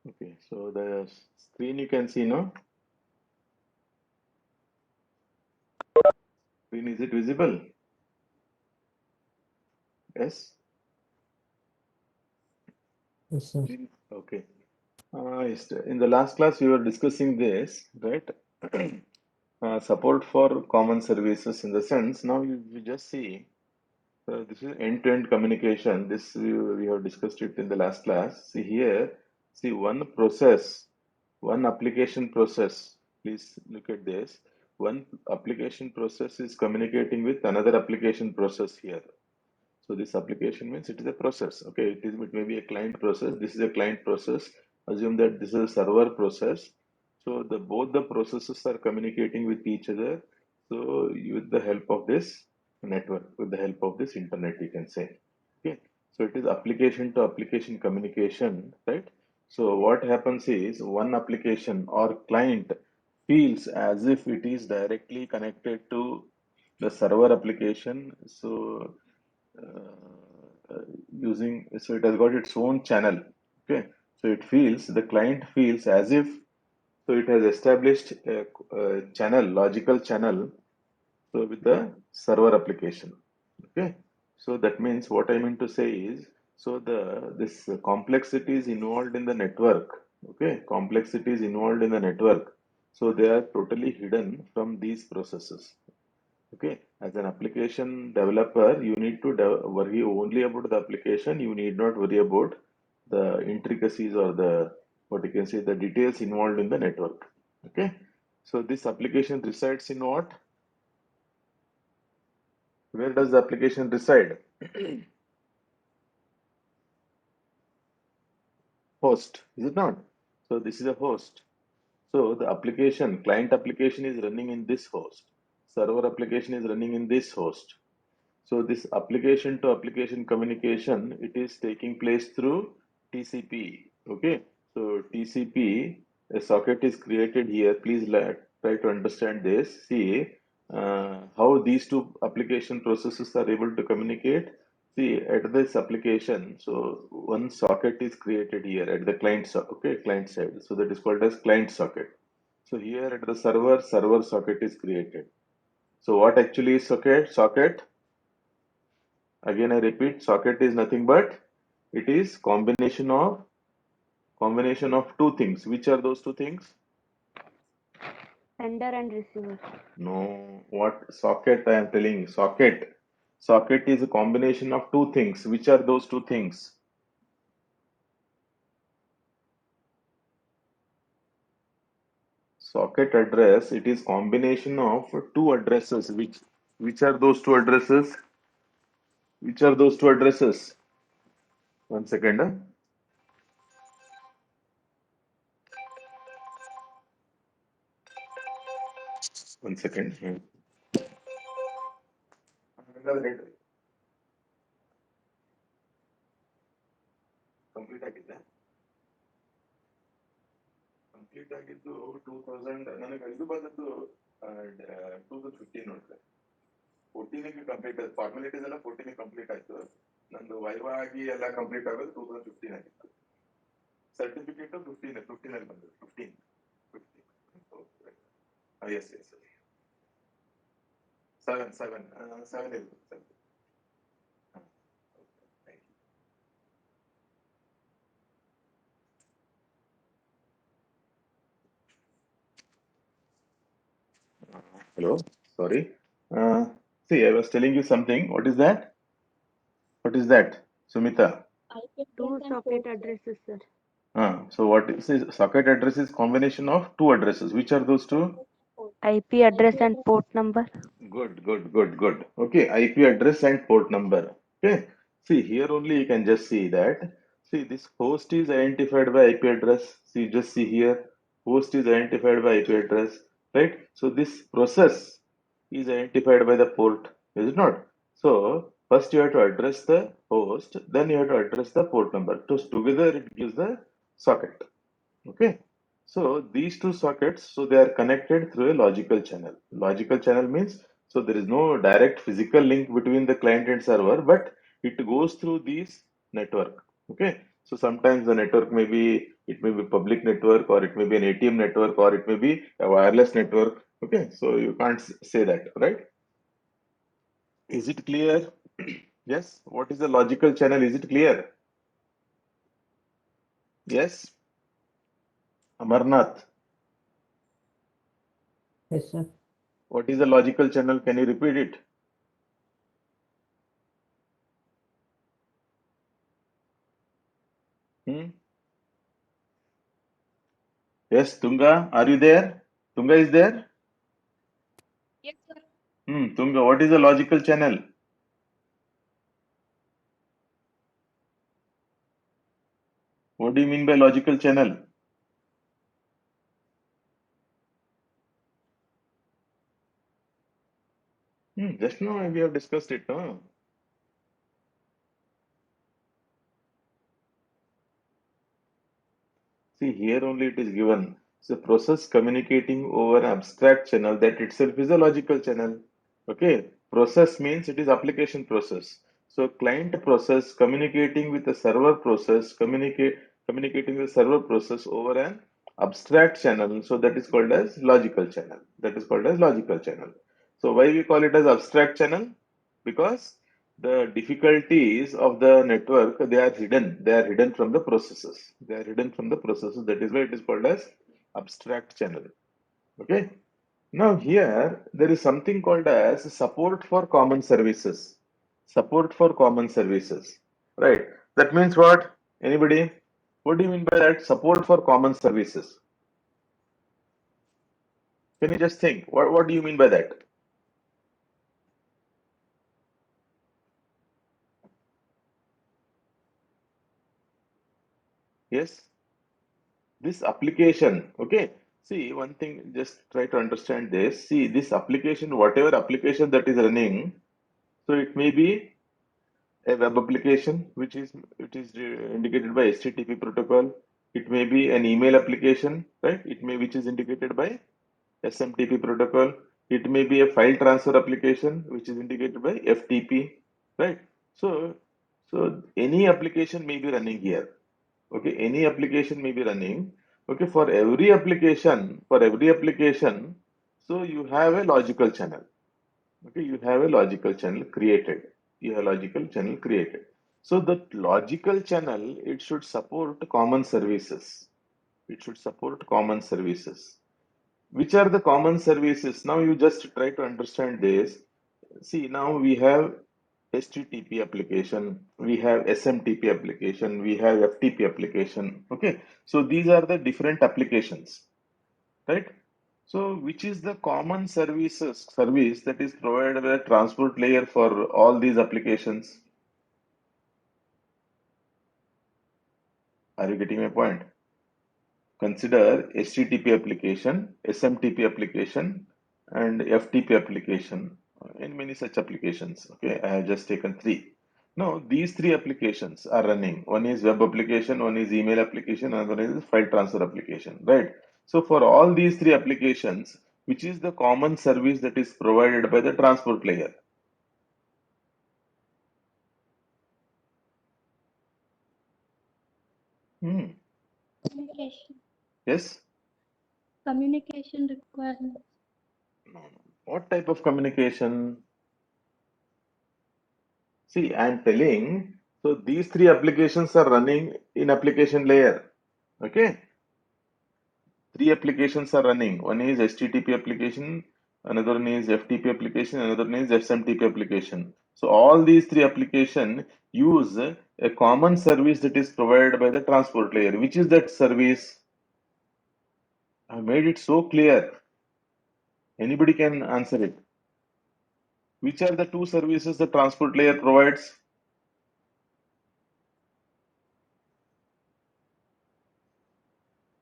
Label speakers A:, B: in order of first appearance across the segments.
A: Okay, so the screen you can see now. Screen, is it visible? Yes.
B: Yes, sir.
A: Okay. In the last class, we were discussing this, right? Support for common services in the sense. Now you just see this is end-to-end communication. This we have discussed it in the last class. See here, see one process, one application process. Please look at this. One application process is communicating with another application process here. So this application means it is a process. Okay, it may be a client process. This is a client process. Assume that this is a server process. So the both the processes are communicating with each other. So with the help of this network, with the help of this internet, you can say. Okay. So it is application to application communication, right? So what happens is one application or client feels as if it is directly connected to the server application. So using so it has got its own channel. Okay, so it feels the client feels as if so it has established a channel, logical channel, so with the server application. Okay, so that means what I mean to say is so the this complexities involved in the network. Okay, complexities involved in the network, so they are totally hidden from these processes. Okay, as an application developer, you need to worry only about the application. You need not worry about the intricacies or the what you can say the details involved in the network. Okay, so this application resides in what? Where does the application reside? Host, is it not? So this is a host. So the application, client application is running in this host. Server application is running in this host. So this application to application communication, it is taking place through TCP. Okay. So TCP, a socket is created here. Please try to understand this. See how these two application processes are able to communicate. See at this application, so one socket is created here at the client, okay, client side. So that is called as client socket. So here at the server, server socket is created. So what actually is socket? Socket, again I repeat, socket is nothing but it is combination of two things. Which are those two things?
C: Sender and receiver.
A: No, what socket I am telling you, socket. Socket is a combination of two things. Which are those two things? Socket address, it is combination of two addresses. Which are those two addresses? Which are those two addresses? One second. One second. Complete ಆಗಿದೆ. Complete ಆಗಿದ್ದು 2000 ನನಗೆ ಇದು ಬಂದದ್ದು 2015 ನೋಡ್ರಿ. 14ಗೆ complete ಆಯ್ತು, formalities ಎಲ್ಲ 14ಗೆ complete ಆಯ್ತು. ನಂದು ವೈವಾ ಆಗಿ ಎಲ್ಲ ಕಂಪ್ಲೀಟ್ ಆಗೋದು 2015 ಆಗಿತ್ತು. ಸರ್ಟಿಫಿಕೇಟ್ 15 ಅಲ್ಲಿ ಬಂದದ್ದು. 15 ಎಸ್ ಎಸ್ 7 ಇತ್ತು. Hello, sorry. See, I was telling you something. What is that? What is that, Sumita?
C: Two socket addresses, sir.
A: So what is socket address is combination of two addresses. Which are those two?
C: IP address and port number.
A: Good. Okay, IP address and port number. Okay. See, here only you can just see that. See, this host is identified by IP address. See, just see here. Host is identified by IP address, right? So this process is identified by the port, is it not? So first you have to address the host, then you have to address the port number. So together it gives the socket. Okay. So these two sockets, so they are connected through a logical channel. Logical channel means so there is no direct physical link between the client and server, but it goes through this network. Okay. So sometimes the network may be, it may be public network, or it may be an ATM network, or it may be a wireless network. Okay, so you can't say that, right? Is it clear? Yes. What is the logical channel? Is it clear? Yes. Amarnath,
B: Yes, sir.
A: what is the logical channel? Can you repeat it? Hmm? Yes, Tunga, are you there? Tunga is there?
D: Yes, sir.
A: Tunga, what is the logical channel? What do you mean by logical channel? Just now we have discussed it, no? See, here only it is given. So, process communicating over abstract channel, that itself is a logical channel. Okay, process means it is application process. So, client process communicating with the server process, communicating with the server process over an abstract channel. So, that is called as logical channel. That is called as logical channel. So, why we call it as abstract channel? Because the difficulties of the network, they are hidden from the processes, that is why it is called as abstract channel. Okay, now here there is something called as support for common services, right? That means what? Anybody? What do you mean by that? Support for common services. Can you just think, what do you mean by that? Yes, this application, okay. See, one thing, just try to understand this. See, this application, whatever application that is running, so it may be a web application, which is indicated by HTTP protocol. It may be an email application, right? It may which is indicated by SMTP protocol. It may be a file transfer application, which is indicated by FTP, right? So, so any application may be running here. Okay, any application may be running. Okay, for every application, so you have a logical channel. Okay, you have a logical channel created. You have a logical channel created. So the logical channel, it should support common services. It should support common services. Which are the common services? Now you just try to understand this. See, now we have HTTP application, we have SMTP application, we have FTP application. Okay, so these are the different applications, right? So, which is the common service that is provided by the transport layer for all these applications? Are you getting my point? Consider HTTP application, SMTP application, and FTP application, and many such applications. Okay, I have just taken three. Now, these three applications are running. One is web application, one is email application, and one is file transfer application, right? So, for all these three applications, which is the common service that is provided by the transport layer? Hmm.
D: Communication.
A: Yes?
D: Communication requirements.
A: No, no. What type of communication? See, I'm telling, so these three applications are running in application layer. Okay, three applications are running. One is HTTP application, another one is FTP application, another one is SMTP application. So all these three applications use a common service that is provided by the transport layer. Which is that service? I made it so clear. Anybody can answer it. Which are the two services the transport layer provides?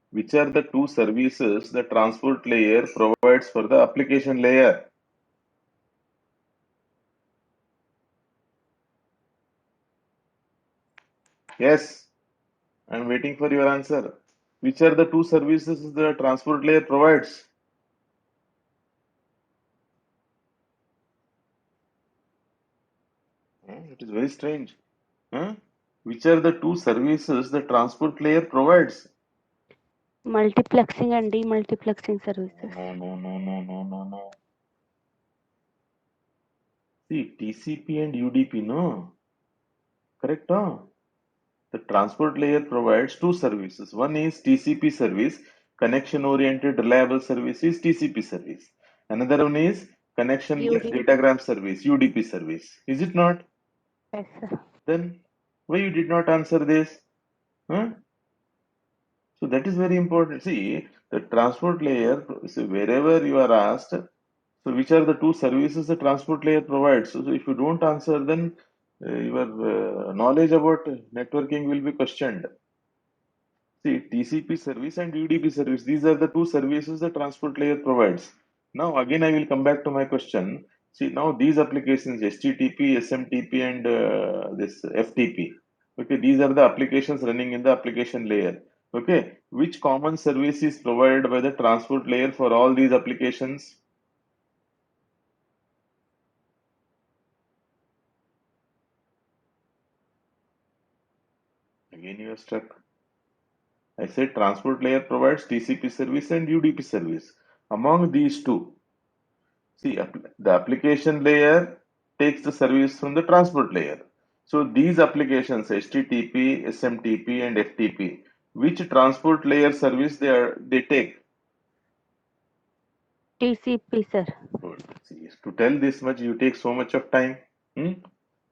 A: Which are the two services the transport layer provides for the application layer? Yes, I'm waiting for your answer. Which are the two services the transport layer provides? It is very strange. Huh? Which are the two services the transport layer provides?
C: Multiplexing and demultiplexing services.
A: No. See, TCP and UDP, no? Correct, no? The transport layer provides two services. One is TCP service, connection oriented reliable service is TCP service. Another one is connectionless
C: UDP.
A: datagram service, UDP service. Is it not?
C: Yes, sir.
A: Then why you did not answer this? Huh? So that is very important. See, the transport layer, so wherever you are asked, so which are the two services the transport layer provides? So if you don't answer, then your knowledge about networking will be questioned. See, TCP service and UDP service, these are the two services the transport layer provides. Now, again, I will come back to my question. See, now these applications, HTTP, SMTP, and this FTP, okay, these are the applications running in the application layer. Okay, which common service is provided by the transport layer for all these applications? Again, you are stuck. I said transport layer provides TCP service and UDP service. Among these two, see, the application layer takes the service from the transport layer. So these applications, HTTP, SMTP, and FTP, which transport layer service they take?
C: TCP, sir.
A: Good. See, to tell this much, you take so much of time. Hmm?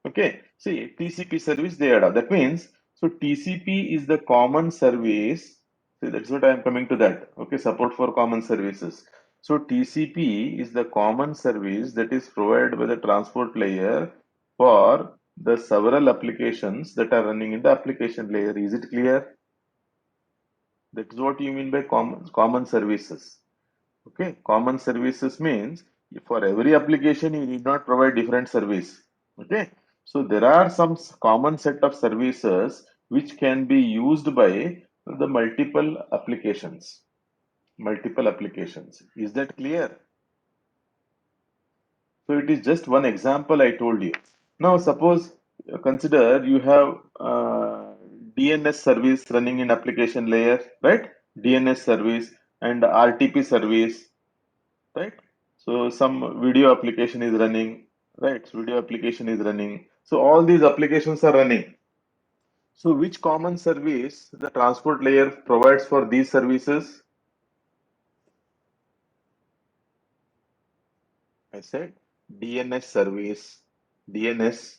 A: Okay. See, TCP service they add. That means, so TCP is the common service. See, that's what I am coming to that. Okay, support for common services. So TCP is the common service that is provided by the transport layer for the several applications that are running in the application layer. Is it clear? That is what you mean by common services. Okay, common services means for every application you need not provide different service. Okay, so there are some common set of services which can be used by the multiple applications. Multiple applications. Is that clear? So it is just one example I told you. Now suppose consider you have DNS service running in application layer, right? DNS service and RTP service, right? So some video application is running, right? So video application is running. So all these applications are running. So which common service the transport layer provides for these services? I said DNS service, DNS,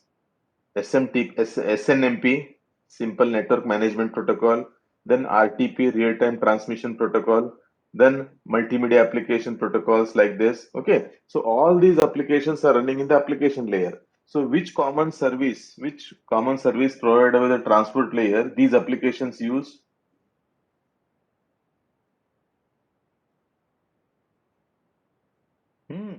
A: SNMP, Simple Network Management Protocol, then RTP, Real-Time Transmission Protocol, then multimedia application protocols like this. Okay, so all these applications are running in the application layer. So which common service provided by the transport layer these applications use? Hmm.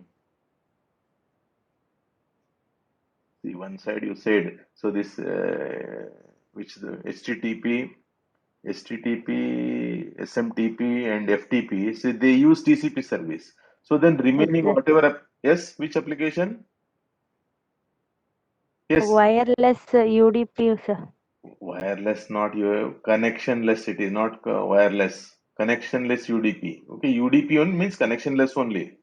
A: See, one side you said, so this which the HTTP, SMTP, and FTP, so they use TCP service. So then
C: Yes,
A: remaining
C: sir.
A: whatever, yes, which application? Yes,
C: Wireless UDP, sir.
A: wireless, not your connectionless. It is not wireless. Connectionless UDP. Okay, UDP only means connectionless only.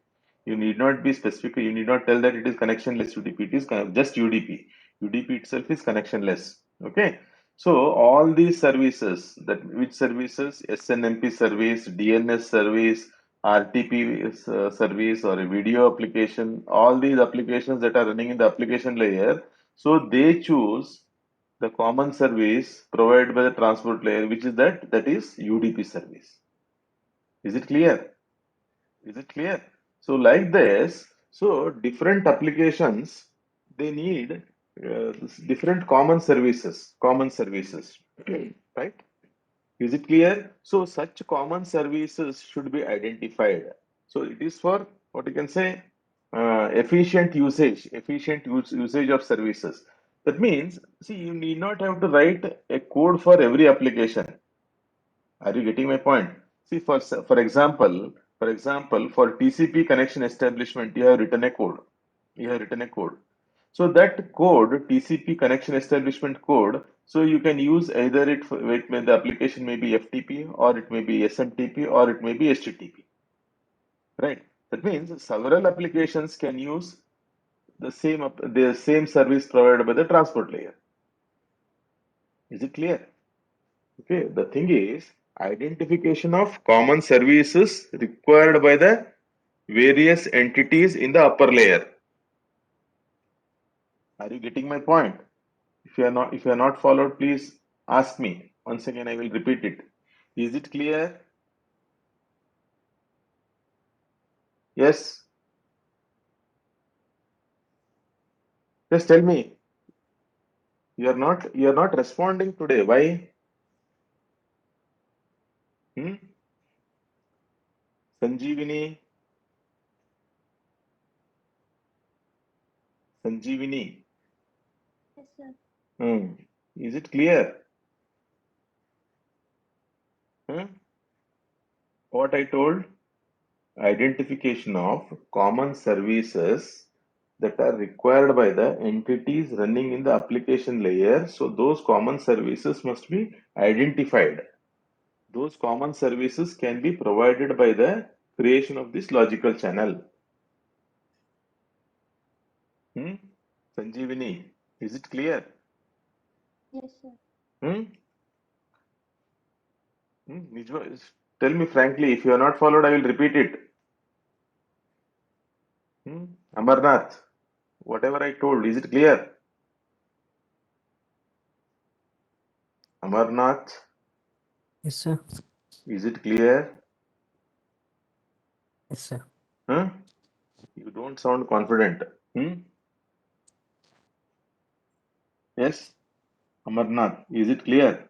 A: You need not be specific. You need not tell that it is connectionless UDP. It is just UDP. UDP itself is connectionless. Okay. So all these services, that which services, SNMP service, DNS service, RTP service, or a video application, all these applications that are running in the application layer. So they choose the common service provided by the transport layer, which is that is UDP service. Is it clear? Is it clear? So like this, so different applications they need different common services, right? Is it clear? So such common services should be identified. So it is for what you can say efficient usage of services. That means, see, you need not have to write a code for every application. Are you getting my point? See, for example, for TCP connection establishment, you have written a code. You have written a code. So that code, TCP connection establishment code, so you can use either the application may be FTP or it may be SMTP or it may be HTTP, right? That means several applications can use the same service provided by the transport layer. Is it clear? Okay, the thing is identification of common services required by the various entities in the upper layer. Are you getting my point? If you are not followed, please ask me. Once again, I will repeat it. Is it clear? Yes. Just tell me. You are not responding today. Why? Hmm? Sanjeevini. Sanjeevini.
D: Yes, sir.
A: Hmm. Is it clear? Hmm? What I told? Identification of common services that are required by the entities running in the application layer. So those common services must be identified. Those common services can be provided by the creation of this logical channel. Hmm? Sanjeevini, is it clear?
D: Yes, sir.
A: Hmm? Tell me frankly, if you are not followed, I will repeat it. Hmm? Amarnath, whatever I told, is it clear? Amarnath,
B: Yes, sir.
A: is it clear?
B: Yes, sir.
A: Huh? You don't sound confident. Hmm? Yes? Amarnath, is it clear?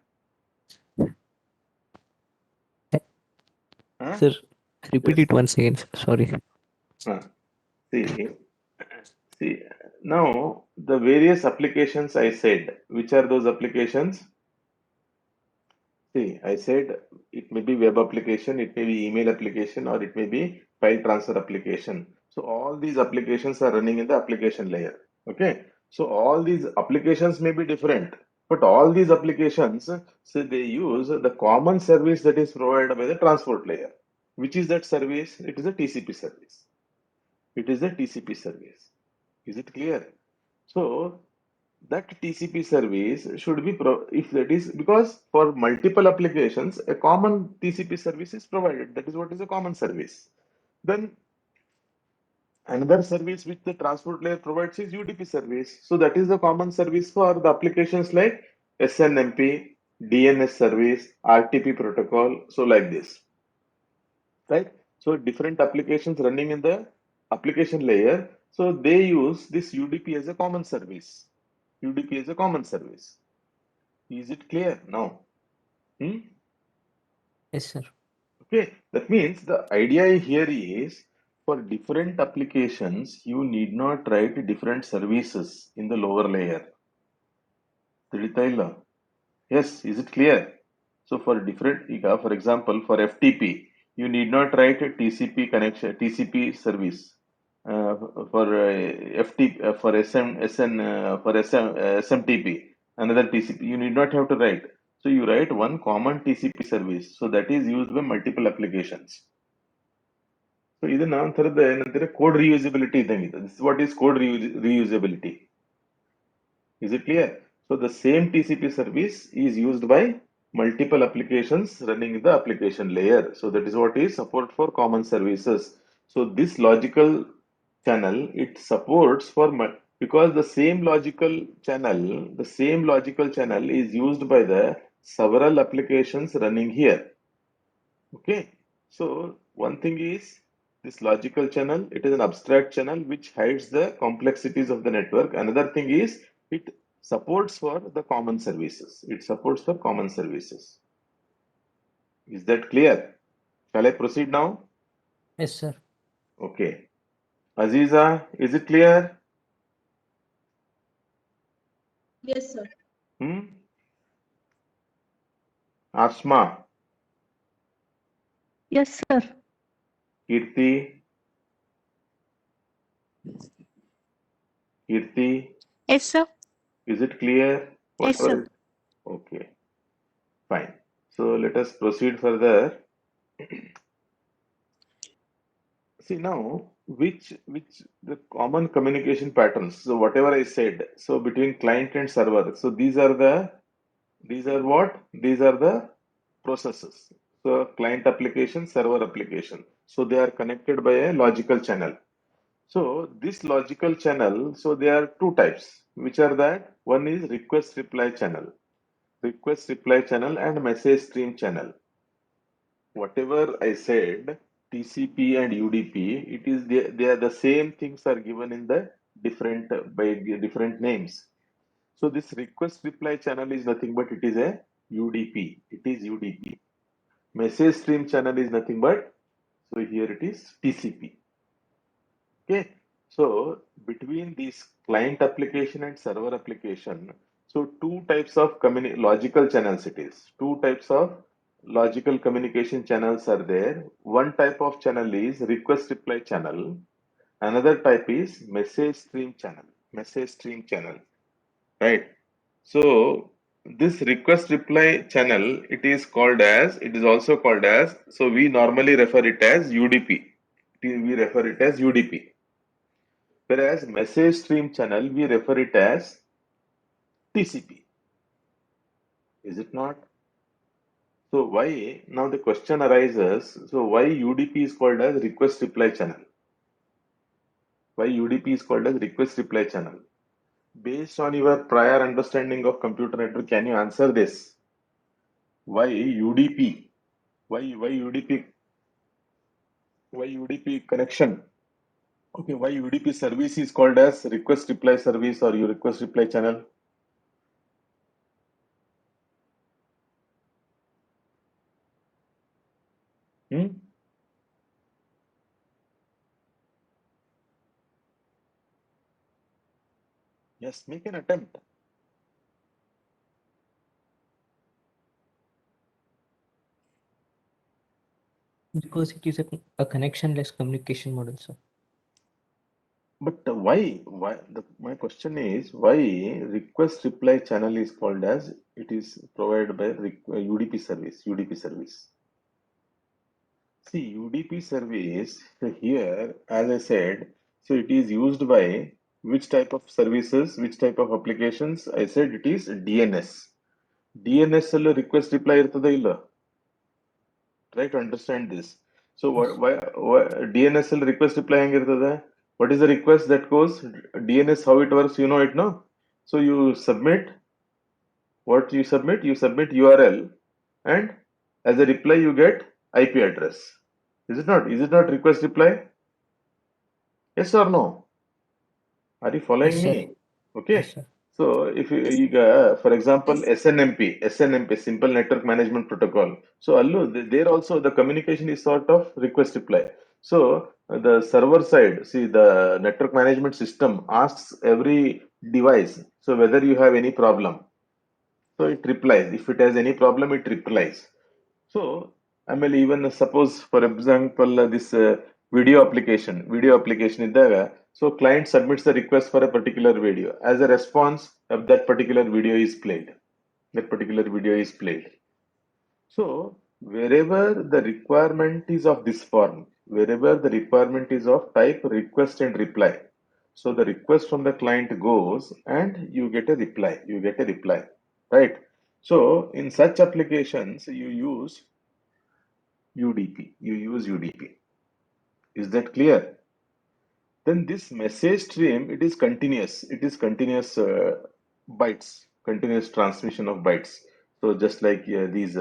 A: Huh?
B: Sir, repeat
A: Yes.
B: it once again. Sorry.
A: Huh. See, now the various applications I said, which are those applications? See, I said it may be web application, it may be email application, or it may be file transfer application. So all these applications are running in the application layer. Okay. So all these applications may be different, but all these applications, so they use the common service that is provided by the transport layer. Which is that service? It is a TCP service. It is a TCP service. Is it clear? So that TCP service should be if that is because for multiple applications a common TCP service is provided. That is what is a common service. Then another service which the transport layer provides is UDP service. So that is the common service for the applications like SNMP, DNS service, RTP protocol. So like this, right? So different applications running in the application layer. So they use this UDP as a common service. UDP is a common service. Is it clear now? Hmm?
B: Yes, sir.
A: Okay, that means the idea here is for different applications, you need not write different services in the lower layer. ತಿಳಿತಾ Yes, is it clear? So for different, for example, for FTP, you need not write a TCP connection, TCP service. For FTP, for SMTP, another TCP, you need not have to write. So you write one common TCP service. So that is used by multiple applications. So ಇದು ನಾನು ಥರದ ಏನಂತಾರೆ code reusability ಇದ್ದಂಗಿದೆ. This is what is code reusability. Is it clear? So the same TCP service is used by multiple applications running in the application layer. So that is what is support for common services. So this logical channel, it supports for because the same logical channel is used by the several applications running here. Okay. So one thing is this logical channel, it is an abstract channel which hides the complexities of the network. Another thing is it supports for the common services. It supports for common services. Is that clear? Shall I proceed now?
B: Yes, sir.
A: Okay. Aziza, is it clear?
D: Yes, sir.
A: Hmm? Asma,
D: Yes, sir.
A: Kirti,
E: Yes, sir.
A: Is it clear?
E: Yes,
A: Whatever
E: sir.
A: is okay, fine. So let us proceed further. See now, which the common communication patterns. So whatever I said, so between client and server. So these are what? These are the processes. So client application, server application. So they are connected by a logical channel. So this logical channel, so there are two types, which are that one is request reply channel and message stream channel. Whatever I said, TCP and UDP, it is they are the same things are given in the different by different names. So this request reply channel is nothing but it is a UDP. It is UDP. Message stream channel is nothing but so here it is TCP. Okay. So between these client application and server application, so two types of logical channels it is. Two types of logical communication channels are there. One type of channel is request reply channel. Another type is message stream channel. Message stream channel. Right. So this request reply channel, it is also called as, so we normally refer it as UDP. We refer it as UDP. Whereas message stream channel, we refer it as TCP. Is it not? So why, now the question arises, so why UDP is called as request reply channel? Why UDP is called as request reply channel? Based on your prior understanding of computer network, can you answer this? Why UDP? Why UDP? Why UDP connection? Okay, why UDP service is called as request reply service or your request reply channel? Hmm? Yes, make an attempt.
B: Because it is a connectionless communication model, sir.
A: But why? My question is why request reply channel is called as it is provided by UDP service. UDP service. See, UDP service here, as I said, so it is used by which type of services, which type of applications? I said it is DNS. DNS ಅಲ್ಲಿ request reply ಇರ್ತದ ಇಲ್ಲ? Try to understand this. So why DNS ಅಲ್ಲಿ request reply ಹೆಂಗಿರ್ತದೆ? What is the request that goes? DNS, how it works, you know it, no? So you submit what you submit? You submit URL and as a reply you get IP address. Is it not? Is it not request reply? Yes or no? Are you following
B: Yes, sir.
A: me? Okay.
B: Yes, sir.
A: So if you, for example, SNMP, Simple Network Management Protocol. So allo, there also the communication is sort of request reply. So the server side, see the network management system asks every device, so whether you have any problem. So it replies. If it has any problem, it replies. So I mean, even suppose, for example, this video application ಇದ್ದಾಗ, so client submits the request for a particular video. As a response, that particular video is played. That particular video is played. So wherever the requirement is of this form, wherever the requirement is of type request and reply, so the request from the client goes and you get a reply. You get a reply, right? So in such applications, you use UDP. You use UDP. Is that clear? Then this message stream, it is continuous. It is continuous bytes, continuous transmission of bytes. So just like these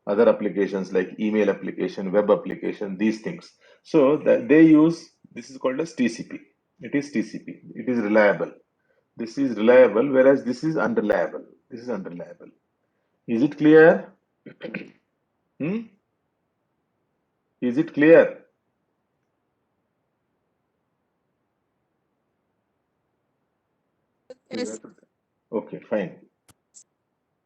A: other applications like email application, web application, these things. So that they use, this is called as TCP. It is TCP. It is reliable. This is reliable, whereas this is unreliable. This is unreliable. Is it clear? Hmm? Is it clear?
E: Yes.
A: Okay, fine.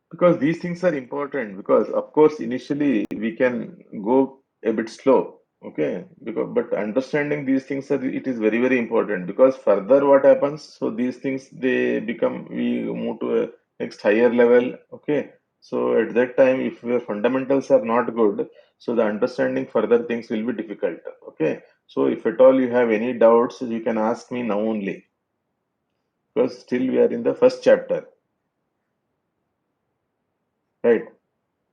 A: Because these things are important, because of course initially we can go a bit slow, Okay, because but understanding these things it is very very important, because further what happens, so these things they become, we move to a next higher level. Okay, so at that time if your fundamentals are not good, so the understanding further things will be difficult. Okay, so if at all you have any doubts, you can ask me now only, because still we are in the first chapter, right?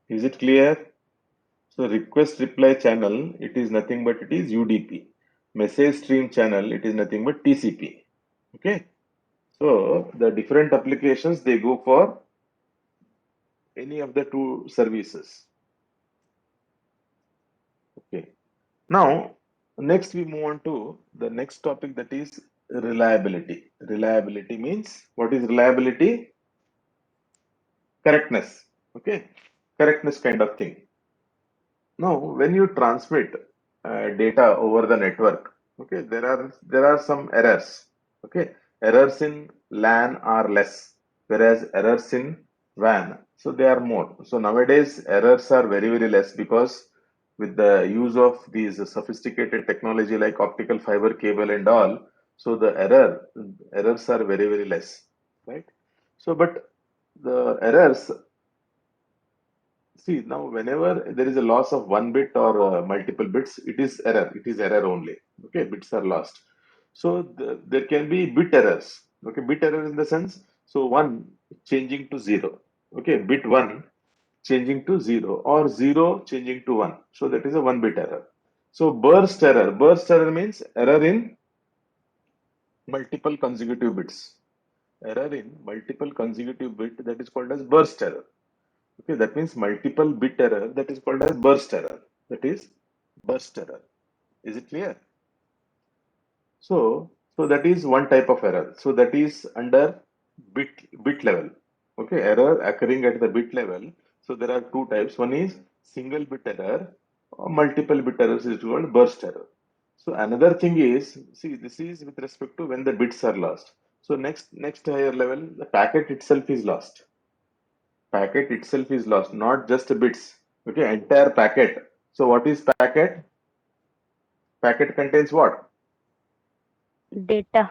A: Is it clear? So request reply channel, it is nothing but it is UDP. Message stream channel, it is nothing but TCP. Okay. So the different applications, they go for any of the two services. Okay. Now, next we move on to the next topic, that is reliability. Reliability means, what is reliability? Correctness. Okay. Correctness kind of thing. Now, when you transmit data over the network, okay, there are some errors. Okay, errors in LAN are less, whereas errors in WAN, so they are more. So nowadays errors are very very less, because with the use of these sophisticated technology like optical fiber cable and all, so the errors are very very less, right? So but the errors, see, now whenever there is a loss of one bit or multiple bits, it is error. It is error only. Okay, bits are lost. So there can be bit errors. Okay, bit error in the sense, so one changing to zero. Okay, bit one changing to zero, or zero changing to one. So that is a one bit error. So burst error. Burst error means error in multiple consecutive bits. Error in multiple consecutive bit, that is called as burst error. Okay, that means multiple bit error, that is called as burst error. That is burst error. Is it clear? So that is one type of error. So that is under bit level. Okay, error occurring at the bit level. So there are two types. One is single bit error, or multiple bit errors is called burst error. So another thing is, see, this is with respect to when the bits are lost. So next higher level, the packet itself is lost. Packet itself is lost, not just bits. Okay, entire packet. So what is packet? Packet contains what?
C: Data.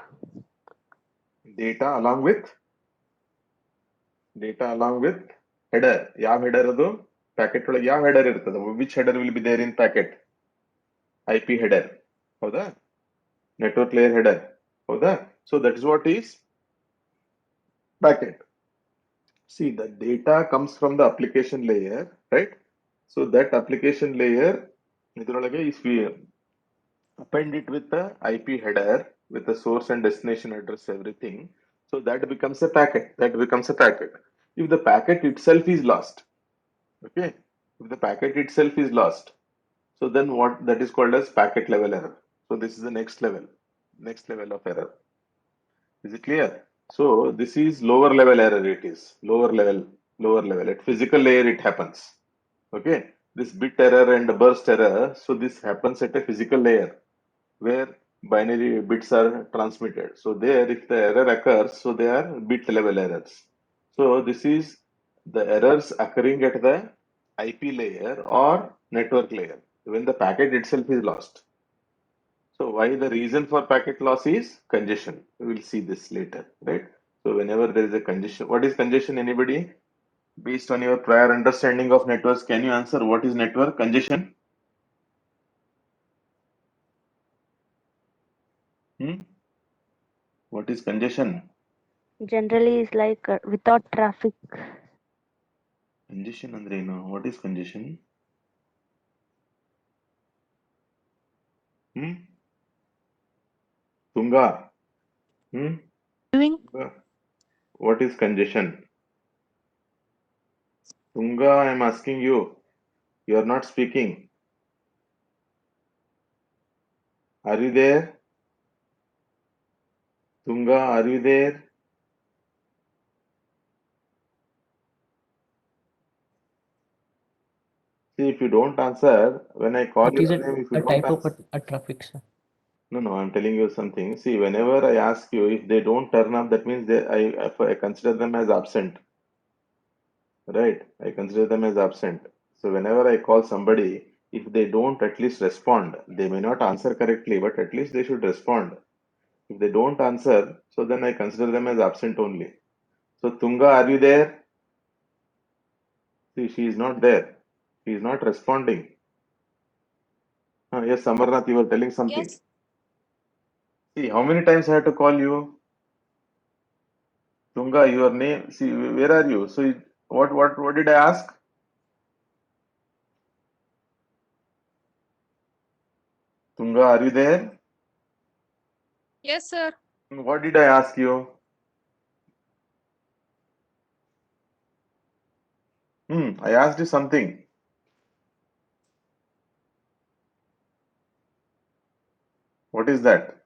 A: Data along with header. ಯಾವ header ಅದು? Packet ಒಳಗೆ ಯಾವ header ಇರ್ತದೆ? Which header will be there in packet? IP header. ಹೌದಾ? Network layer header. ಹೌದಾ? So that is what is packet. See, the data comes from the application layer, right? So that application layer, ಇದರೊಳಗೆ if we append it with the IP header, with the source and destination address, everything, so that becomes a packet. That becomes a packet. If the packet itself is lost, okay, if the packet itself is lost, so then what, that is called as packet level error. So this is the next level of error. Is it clear? So this is lower level error. It is lower level at physical layer it happens. Okay, this bit error and burst error, so this happens at a physical layer where binary bits are transmitted. So there, if the error occurs, so they are bit level errors. So this is the errors occurring at the IP layer or network layer when the packet itself is lost. So why the reason for packet loss is congestion. We will see this later, right? So whenever there is a congestion, what is congestion? Anybody? Based on your prior understanding of networks, can you answer what is network congestion? What is congestion?
C: Generally is like without traffic.
A: Congestion ಅಂದ್ರೆ ಏನು? What is congestion? Tunga.
D: Doing
A: What is congestion? Tunga, I am asking you. You are not speaking. Are you there? Tunga, are you there? See, if you don't answer, when I call
B: It is
A: your name, if you
B: a
A: don't
B: type of
A: answer.
B: a traffic, sir.
A: No, I'm telling you something. See, whenever I ask you, if they don't turn up, that means I consider them as absent. Right? I consider them as absent. So whenever I call somebody, If they don't at least respond, they may not answer correctly, but at least they should respond. If they don't answer, so then I consider them as absent only. So Tunga, are you there? See, she is not there. She is not responding. Yes, Amarnath, you were telling something.
D: Yes.
A: See, how many times I had to call you? Tunga, your name. See, where are you? So, what did I ask? Tunga, are you there?
D: Yes, sir.
A: What did I ask you? I asked you something. What is that?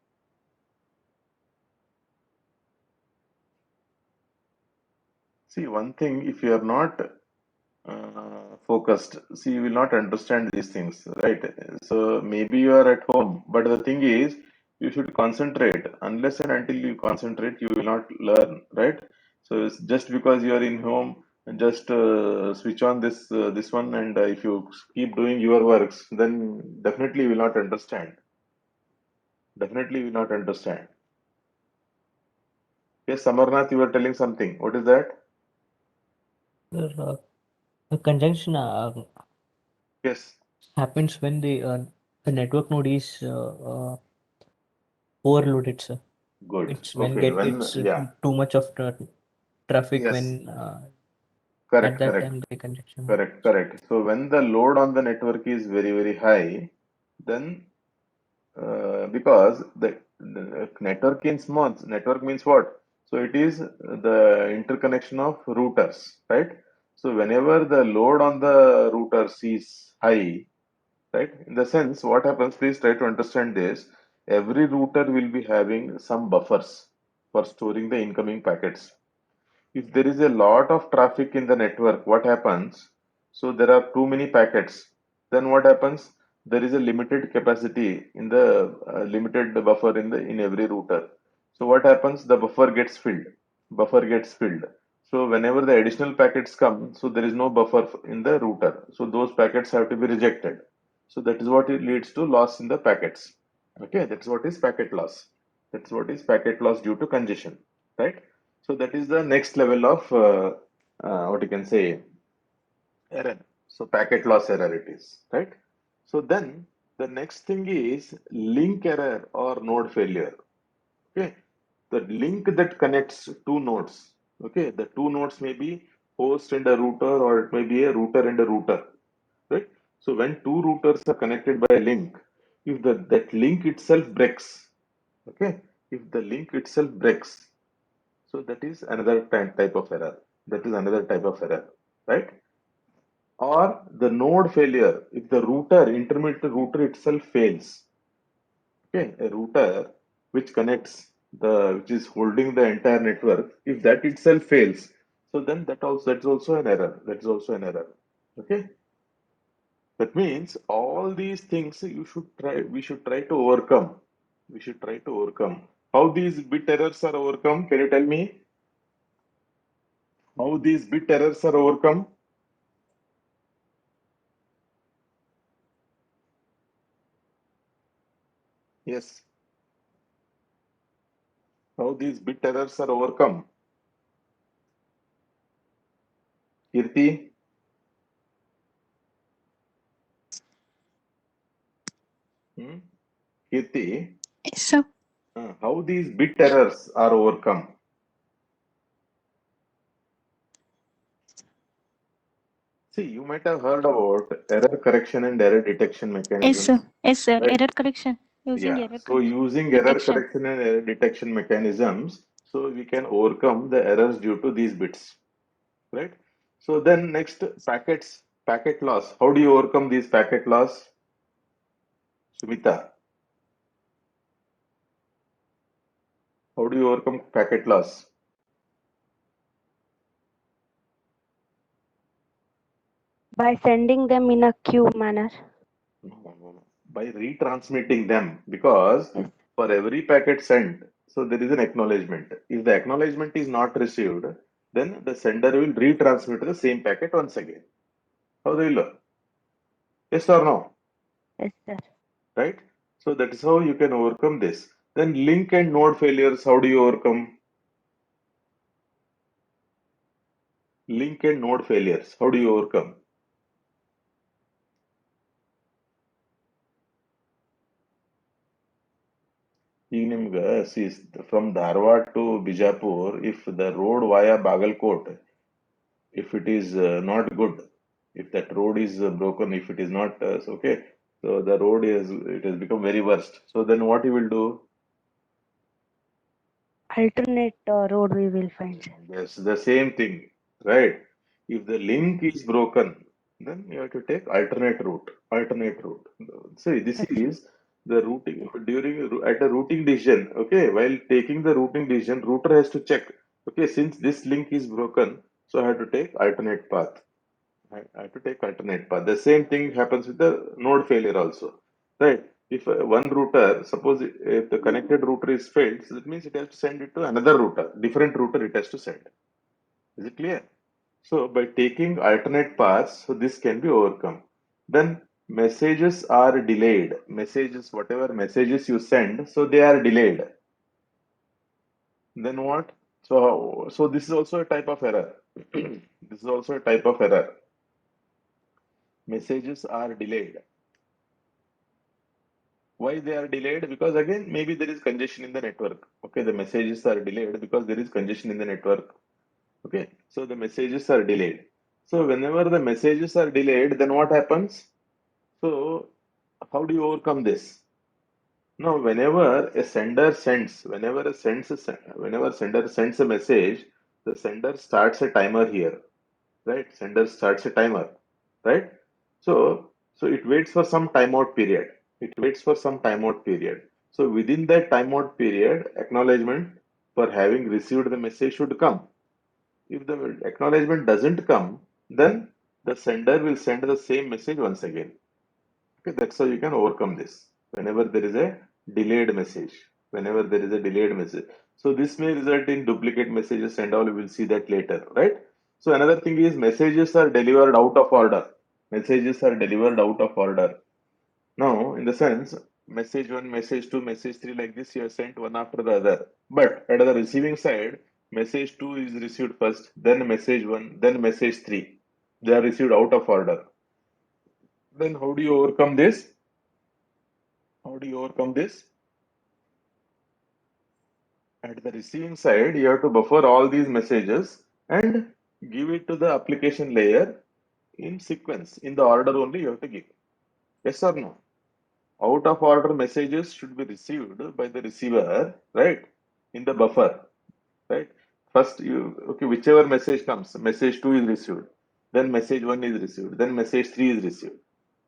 A: See, one thing, if you are not focused, see, you will not understand these things, right? So maybe you are at home, but the thing is, you should concentrate. Unless and until you concentrate, you will not learn, right? So it's just because you are in home, just switch on this one, and if you keep doing your works, then definitely you will not understand. Definitely you will not understand. Yes, Samarnath, you were telling something. What is that?
B: Sir, a conjunction
A: Yes,
B: happens when the network node is overloaded, sir.
A: good.
B: It's when
A: Okay, when,
B: it's
A: yeah,
B: too much of traffic
A: yes,
B: when at
A: correct,
B: that
A: correct.
B: time the conjunction.
A: Correct, correct. So when the load on the network is very, very high, then because the network means what? So it is the interconnection of routers, right? So whenever the load on the routers is high, right? In the sense, what happens, please try to understand this. Every router will be having some buffers for storing the incoming packets. If there is a lot of traffic in the network, what happens? So there are too many packets. Then what happens? There is a limited capacity in the limited buffer in every router. So what happens? The buffer gets filled. Buffer gets filled. So whenever the additional packets come, so there is no buffer in the router. So those packets have to be rejected. So that is what it leads to loss in the packets. Okay, that's what is packet loss. That's what is packet loss due to congestion, right? So that is the next level of what you can say error. So packet loss error it is, right? So then the next thing is link error or node failure. Okay, the link that connects two nodes. Okay, the two nodes may be host and a router, or it may be a router and a router, right? So when two routers are connected by a link, if that link itself breaks, okay, if the link itself breaks, so that is another type of error. That is another type of error, right? Or the node failure, if the intermediate router itself fails. Okay, a router which connects which is holding the entire network, if that itself fails, so then that's also an error. That's also an error. Okay, that means all these things we should try to overcome. We should try to overcome. How these bit errors are overcome? Can you tell me how these bit errors are overcome? Yes. How these bit errors are overcome? Kirti, hmm? Kirti,
D: Yes, sir.
A: how these bit errors are overcome? See, you might have heard about error correction and error detection
D: Yes, sir.
A: mechanisms,
D: Yes, sir.
A: right?
D: Error correction. Using
A: Yeah.
D: error
A: So using error
D: detection.
A: correction and error detection mechanisms, so we can overcome the errors due to these bits, right? So then next packet loss. How do you overcome these packet loss? Sumita, how do you overcome packet loss?
C: By sending them in a queue manner.
A: No, no, no. By retransmitting them, because
C: Yes.
A: for every packet sent, so there is an acknowledgement. If the acknowledgement is not received, then the sender will retransmit the same packet once again. How do you learn? Yes or no?
C: Yes, sir.
A: right? So that is how you can overcome this. Then link and node failures, how do you overcome? Link and node failures, how do you overcome? ಈಗ ನಿಮ್ಗೆ see, from Dharwad to Bijapur, if the road via Bagalkot, if it is not good, if that road is broken, if it is not okay, so the road is, it has become very worst. So then what you will do?
C: Alternate road we will find, sir.
A: Yes, the same thing, right? If the link is broken, then you have to take alternate route. Alternate route. See, this
C: Yes.
A: is the routing during at a routing decision. Okay, while taking the routing decision, router has to check. Okay, since this link is broken, so I have to take alternate path. I have to take alternate path. The same thing happens with the node failure also, right? If one router, suppose if the connected router is failed, so that means it has to send it to another router, different router it has to send. Is it clear? So by taking alternate paths, so this can be overcome. Then messages are delayed. Messages, whatever messages you send, so they are delayed. Then what? So this is also a type of error. This is also a type of error. Messages are delayed. Why they are delayed? Because again, maybe there is congestion in the network. Okay, the messages are delayed because there is congestion in the network. Okay, so the messages are delayed. So whenever the messages are delayed, then what happens? So how do you overcome this? Now, whenever sender sends a message, the sender starts a timer here, right? Sender starts a timer, right? So it waits for some timeout period. It waits for some timeout period. So within that timeout period, acknowledgement for having received the message should come. If the acknowledgement doesn't come, then the sender will send the same message once again. Okay, that's how you can overcome this. Whenever there is a delayed message, whenever there is a delayed message. So this may result in duplicate messages and all. We will see that later, right? So another thing is messages are delivered out of order. Messages are delivered out of order. Now, in the sense, message one, message two, message three, like this, you have sent one after the other. But at the receiving side, message two is received first, then message one, then message three. They are received out of order. Then how do you overcome this? How do you overcome this? At the receiving side, you have to buffer all these messages and give it to the application layer in sequence. In the order only you have to give. Yes or no? Out of order messages should be received by the receiver, right? In the buffer, right? First, okay, whichever message comes, message 2 is received, then message 1 is received, then message 3 is received.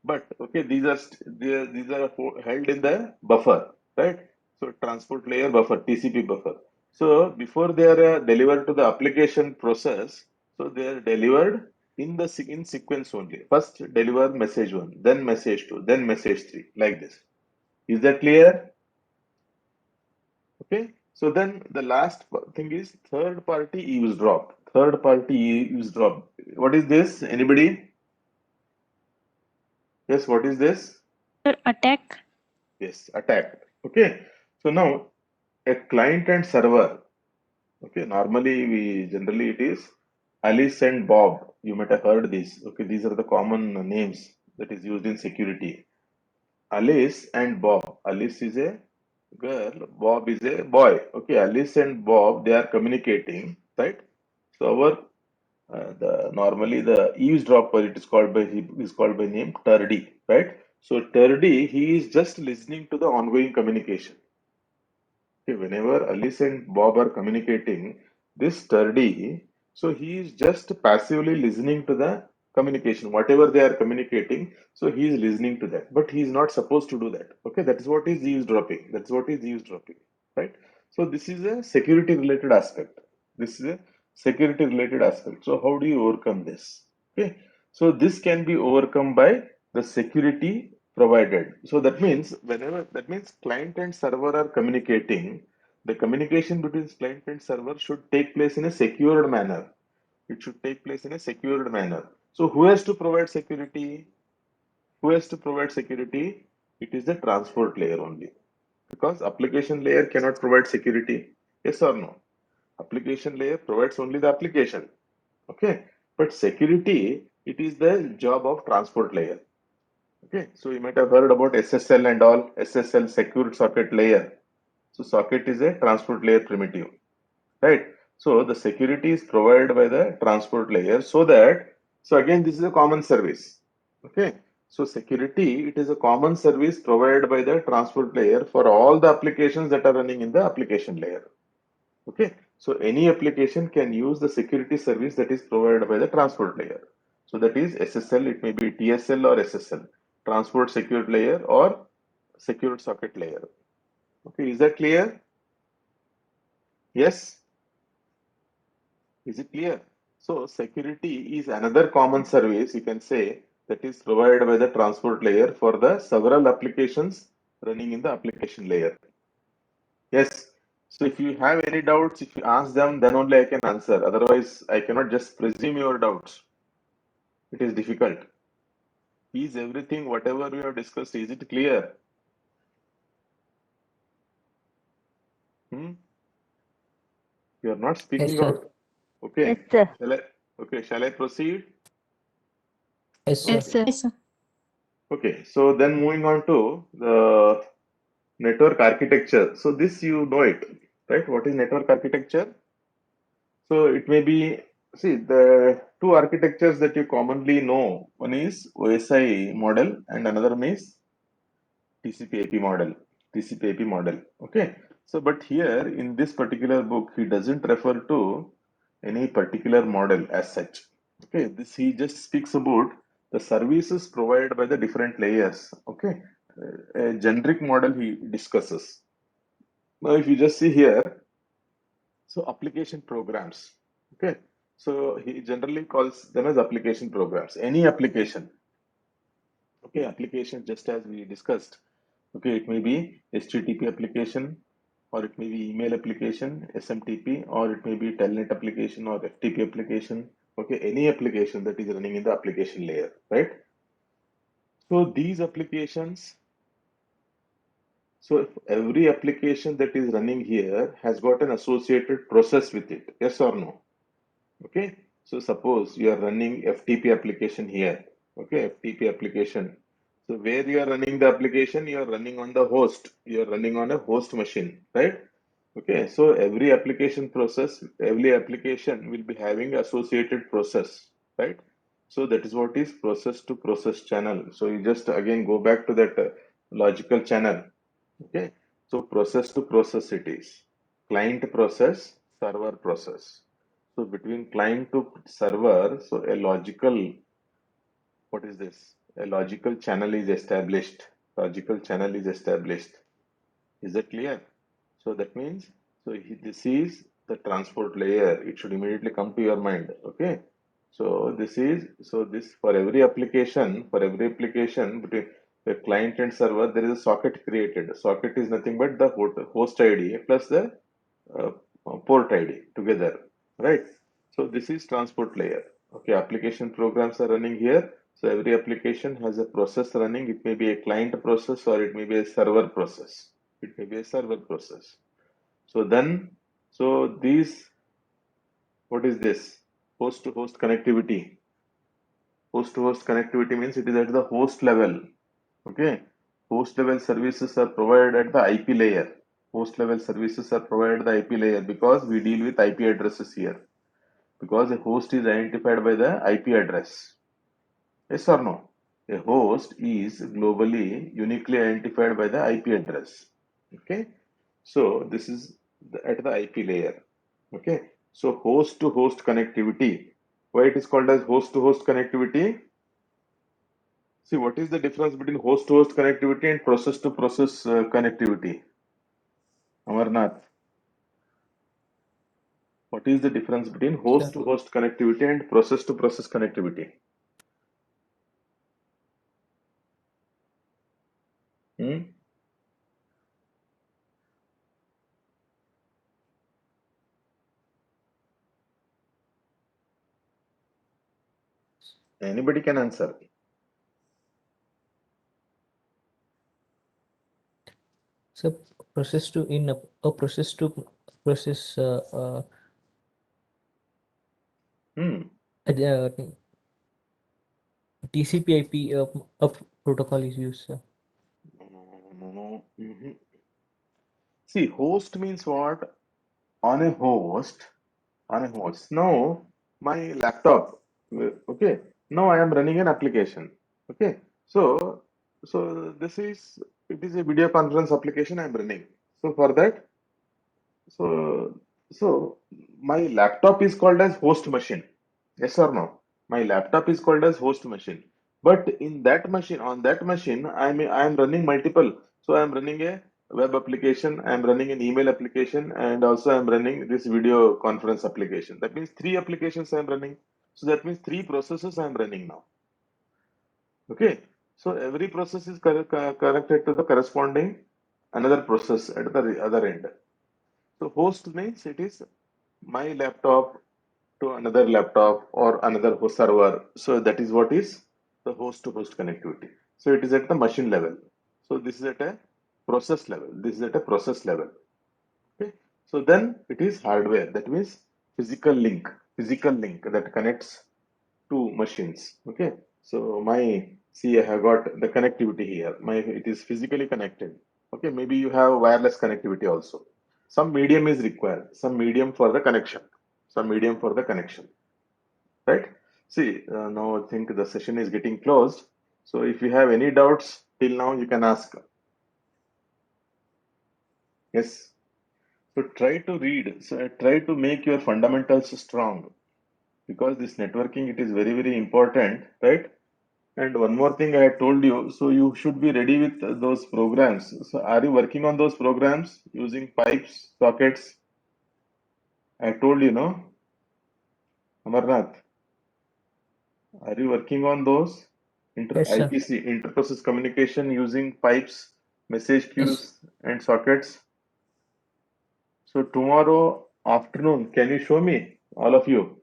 A: But okay, these are held in the buffer, right? So transport layer buffer, TCP buffer. So before they are delivered to the application process, so they are delivered in sequence only. First deliver message 1, then message 2, then message 3, like this. Is that clear? Okay. So then the last thing is third party eavesdrop. Third party eavesdrop. What is this? Anybody? Yes, what is this?
D: Sir, attack.
A: Yes, attack. Okay. So now a client and server. Okay, normally we generally it is Alice and Bob. You might have heard this. Okay, these are the common names that is used in security. Alice and Bob. Alice is a girl, Bob is a boy. Okay, Alice and Bob, they are communicating, right? So our the normally the eavesdropper, it is called by he is called by name Turdy, right? So Turdy, he is just listening to the ongoing communication. Okay, whenever Alice and Bob are communicating, this Turdy, so he is just passively listening to the communication, whatever they are communicating. So he is listening to that, but he is not supposed to do that. Okay, that is what is eavesdropping. That's what is eavesdropping, right? So this is a security related aspect. This is a security related aspect. So how do you overcome this? Okay, so this can be overcome by the security provided. So that means client and server are communicating. The communication between client and server should take place in a secured manner. It should take place in a secured manner. So who has to provide security? Who has to provide security? It is the transport layer only. Because application layer cannot provide security. Yes or no? Application layer provides only the application. Okay. But security, it is the job of transport layer. Okay. So you might have heard about SSL and all, SSL secured socket layer. So socket is a transport layer primitive, right? So the security is provided by the transport layer so that, so again, this is a common service. Okay. So security, it is a common service provided by the transport layer for all the applications that are running in the application layer. Okay. So any application can use the security service that is provided by the transport layer. So that is SSL, it may be TSL or SSL, transport secured layer or secured socket layer. Okay, is that clear? Yes? Is it clear? So security is another common service you can say that is provided by the transport layer for the several applications running in the application layer. Yes. So if you have any doubts, if you ask them, then only I can answer. Otherwise, I cannot just presume your doubts. It is difficult. Is everything, whatever we have discussed, is it clear? Hmm? You are not
B: Yes,
A: speaking
B: sir.
A: out. Okay.
C: Yes, sir.
A: Shall I proceed?
B: Yes, sir.
D: Yes, sir. Yes, sir.
A: Okay. So then moving on to the network architecture. So this you know it, right? What is network architecture? So it may be, see, the two architectures that you commonly know. One is OSI model and another is TCP/IP model. TCP/IP model. Okay. So, but here in this particular book, he doesn't refer to any particular model as such. Okay. This he just speaks about the services provided by the different layers. Okay. A generic model he discusses. Now, if you just see here, so application programs. Okay. So he generally calls them as application programs. Any application. Okay, application just as we discussed. Okay, it may be HTTP application, or it may be email application, SMTP, or it may be telnet application or FTP application. Okay, any application that is running in the application layer, right? So these applications, so if every application that is running here has got an associated process with it, yes or no? Okay, so suppose you are running FTP application here. Okay, FTP application. So where you are running the application, you are running on the host. You are running on a host machine, right? Okay, so every application process, every application will be having associated process, right? So that is what is process to process channel. So you just again go back to that logical channel. Okay, so process to process it is client process, server process. So between client to server, so a logical, what is this? A logical channel is established. Logical channel is established. Is that clear? So that means, so this is the transport layer. It should immediately come to your mind. Okay. So this is, so this for every application between the client and server, there is a socket created. Socket is nothing but the host ID plus the uh, port ID together, right? So this is transport layer. Okay, application programs are running here. So every application has a process running. It may be a client process or it may be a server process. It may be a server process. So then, so these, what is this? Host to host connectivity. Host to host connectivity means it is at the host level. Okay. Host level services are provided at the IP layer. Host level services are provided at the IP layer because we deal with IP addresses here. Because a host is identified by the IP address. Yes or no? A host is globally uniquely identified by the IP address. Okay. So this is at the IP layer. Okay. So host to host connectivity. Why it is called as host to host connectivity? See, what is the difference between host to host connectivity and process to process connectivity? Amarnath, what is the difference between host
B: Sir.
A: to host connectivity and process to process connectivity? Hmm? Anybody can answer.
B: So process to in a process to process TCP/IP protocol is used, sir.
A: No. See, host means what? On a host, Now, my laptop, okay. Now I am running an application. Okay. So, it is a video conference application I am running. So for that, so, so my laptop is called as host machine. Yes or no? My laptop is called as host machine. But in that machine, on that machine, I am running multiple. So I am running a web application, I am running an email application, and also I am running this video conference application. That means three applications I am running. So that means three processes I am running now. Okay. So every process is connected to the corresponding another process at the other end. So host means it is my laptop to another laptop or another server. So that is what is the host to host connectivity. So it is at the machine level. So this is at a process level. This is at a process level. Okay. So then it is hardware. That means physical link that connects two machines. Okay. So see, I have got the connectivity here. It is physically connected. Okay. Maybe you have wireless connectivity also. Some medium is required. Some medium for the connection. Right? See, now I think the session is getting closed. So if you have any doubts till now, you can ask. Yes. So try to read. So try to make your fundamentals strong, because this networking, it is very, very important, right? And one more thing I had told you, so you should be ready with those programs. So are you working on those programs using pipes, sockets? I told you, no? Amarnath, are you working on those?
B: Yes, sir.
A: IPC, inter-process communication using pipes, message queues, and sockets. So tomorrow afternoon, can you show me, all of you?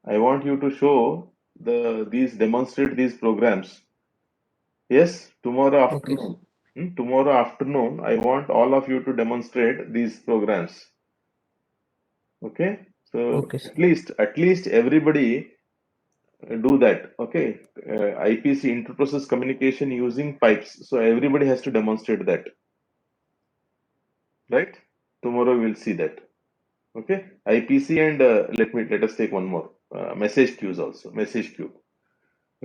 A: I want you to show demonstrate these programs. Yes, tomorrow
B: Okay.
A: afternoon. Tomorrow afternoon, I want all of you to demonstrate these programs. Okay? So
B: Okay, sir.
A: at least everybody do that. Okay? IPC, inter-process communication using pipes. So everybody has to demonstrate that. Right? Tomorrow we'll see that. Okay? IPC and let us take one more. Message queues also. Message queue.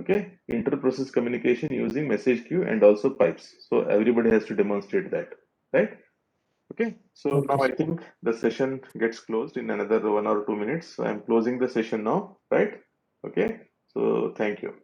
A: Okay? Inter-process communication using message queue and also pipes. So everybody has to demonstrate that. Right? Okay, so
B: Okay,
A: now I
B: sir.
A: think the session gets closed in another 1 or 2 minutes. So I'm closing the session now, right? Okay, so thank you.